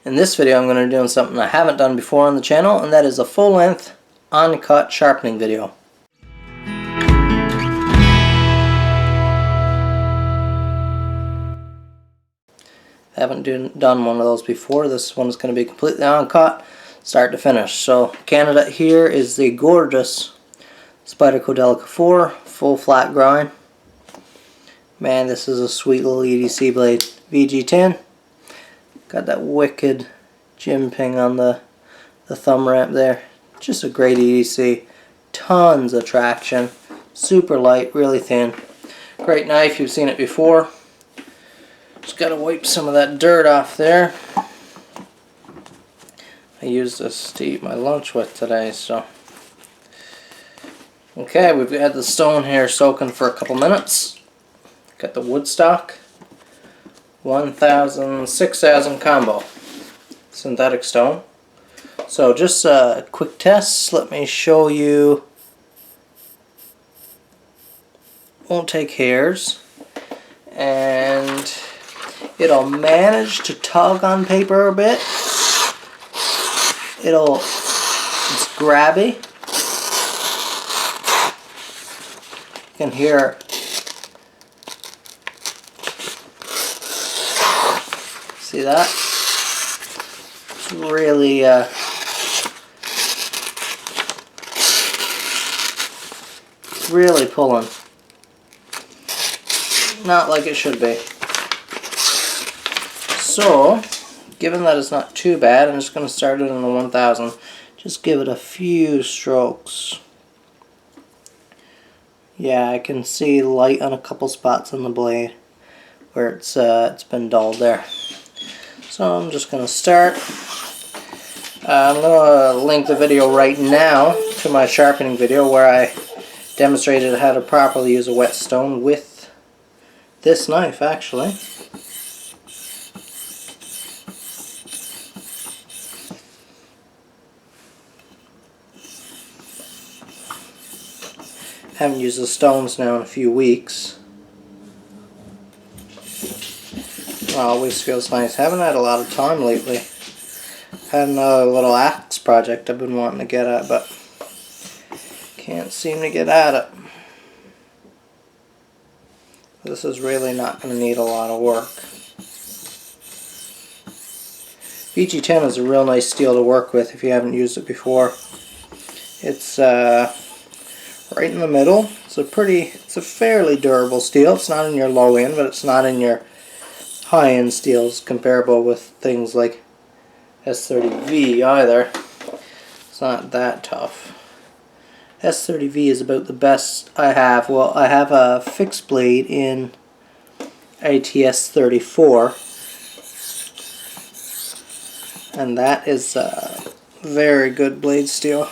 In this video I'm going to be doing something I haven't done before on the channel, and that is a full-length uncut sharpening video. I haven't done one of those before. This one is going to be completely uncut, start to finish. So candidate here is the gorgeous Spyderco Delica 4 full flat grind. Man, this is a sweet little EDC blade. VG10. Got that wicked jimping on the thumb ramp there. Just a great EDC. Tons of traction. Super light, really thin. Great knife, you've seen it before. Just gotta wipe some of that dirt off there. I used this to eat my lunch with today, so. Okay, we've had the stone here soaking for a couple minutes. Got the wood stock. 1000, 6000 combo. Synthetic stone. So just a quick test. Let me show you. Won't take hairs. And it'll manage to tug on paper a bit. It's grabby. You can hear. See that? It's really really pulling. Not like it should be. So, given that it's not too bad, I'm just going to start it on the 1000. Just give it a few strokes. Yeah, I can see light on a couple spots on the blade where it's been dulled there. So I'm just going to start. I'm going to link the video right now to my sharpening video where I demonstrated how to properly use a whetstone with this knife, actually. Haven't used the stones now in a few weeks. Always feels nice. Haven't had a lot of time lately. Had another little axe project I've been wanting to get at, but can't seem to get at it. This is really not going to need a lot of work. VG10 is a real nice steel to work with if you haven't used it before. It's right in the middle. It's a fairly durable steel. It's not in your low end, but it's not in your high-end steels, comparable with things like S30V either. It's not that tough. S30V is about the best I have. Well, I have a fixed blade in ATS 34, and that is a very good blade steel.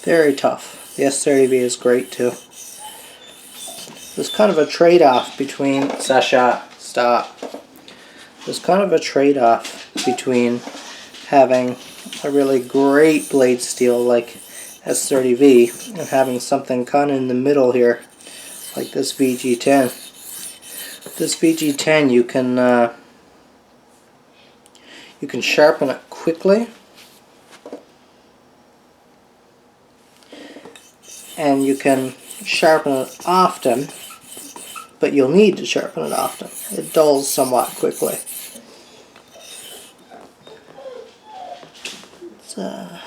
Very tough. The S30V is great too. There's kind of a trade-off between There's kind of a trade-off between having a really great blade steel like S30V and having something kind of in the middle here, like this VG10. This VG10 you can sharpen it quickly, and you can sharpen it often, but you'll need to sharpen it often. It dulls somewhat quickly. It's a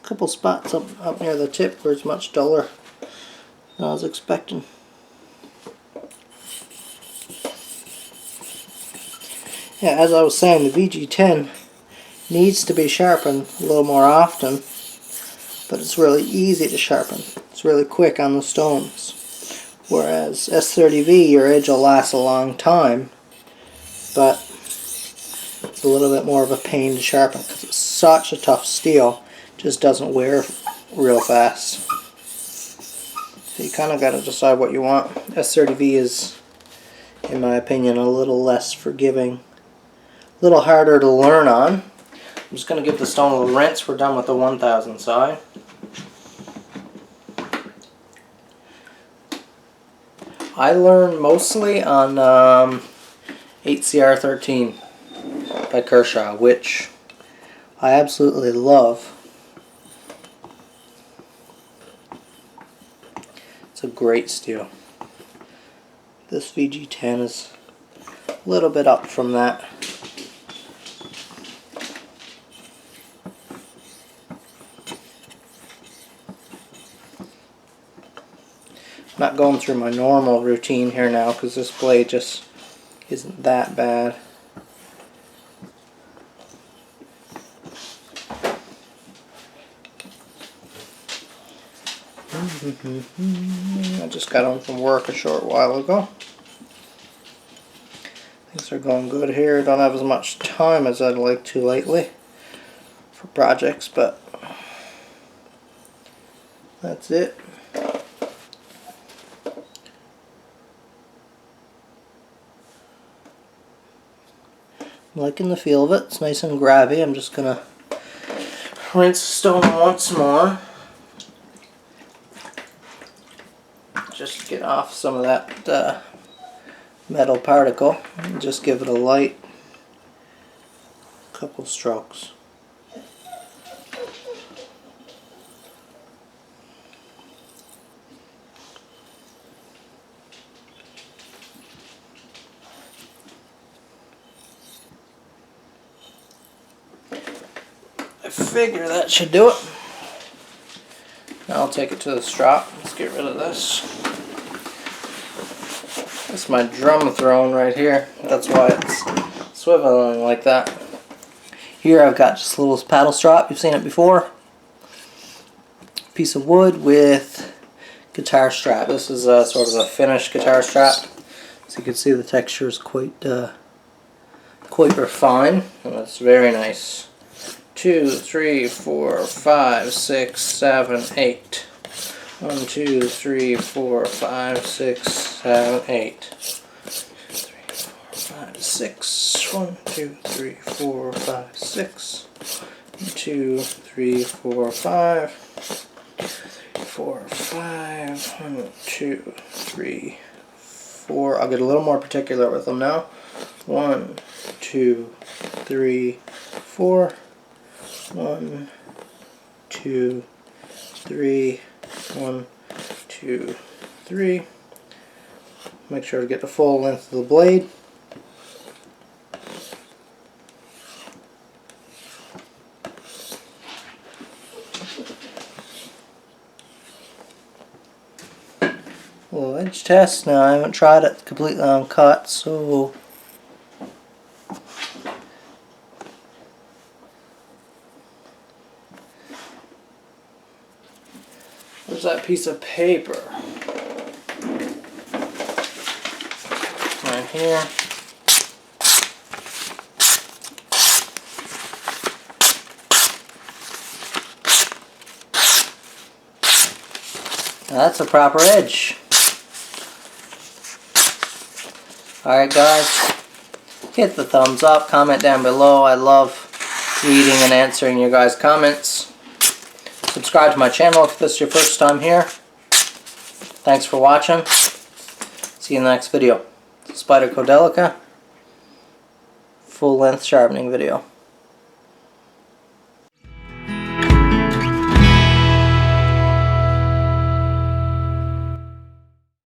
couple spots up near the tip where it's much duller than I was expecting. Yeah, as I was saying, the VG10 needs to be sharpened a little more often, but it's really easy to sharpen. It's really quick on the stones. Whereas S30V, your edge will last a long time, but it's a little bit more of a pain to sharpen because it's such a tough steel. It just doesn't wear real fast. So you kind of got to decide what you want. S30V is, in my opinion, a little less forgiving, a little harder to learn on. I'm just going to give the stone a little rinse. We're done with the 1000 side. I learned mostly on 8CR13 by Kershaw, which I absolutely love. It's a great steel. This VG10 is a little bit up from that. I'm not going through my normal routine here now because this blade just isn't that bad. I just got home from work a short while ago. Things are going good here. Don't have as much time as I'd like to lately for projects, but that's it. I'm liking the feel of it. It's nice and grabby. I'm just gonna rinse the stone once more. Just get off some of that metal particle and just give it a light couple strokes. I figure that should do it. Now I'll take it to the strop. Let's get rid of this. That's my drum throne right here. That's why it's swiveling like that. Here I've got just a little paddle strop. You've seen it before. Piece of wood with guitar strap. This is sort of a finished guitar strap. So you can see the texture is quite refined, and that's very nice. 2, 3, 4, 5, 6, 7, 8. 1, 2, 3, 4, 5, 6, 7, 8. 3, 4, 5, 6. 1, 2, 3, 4, 5, 6. 2, 3, 4, 5. 4, 5. 1, 2, 3, 4. I'll get a little more particular with them now. 1, 2, 3, 4. 1, 2, 3. 1, 2, 3. Make sure to get the full length of the blade. A little edge test. Now I haven't tried it completely uncut, so where's that piece of paper? Right here. Now that's a proper edge. Alright guys, hit the thumbs up, comment down below. I love reading and answering your guys' comments. Subscribe to my channel if this is your first time here. Thanks for watching. See you in the next video. Spyderco Delica full length sharpening video.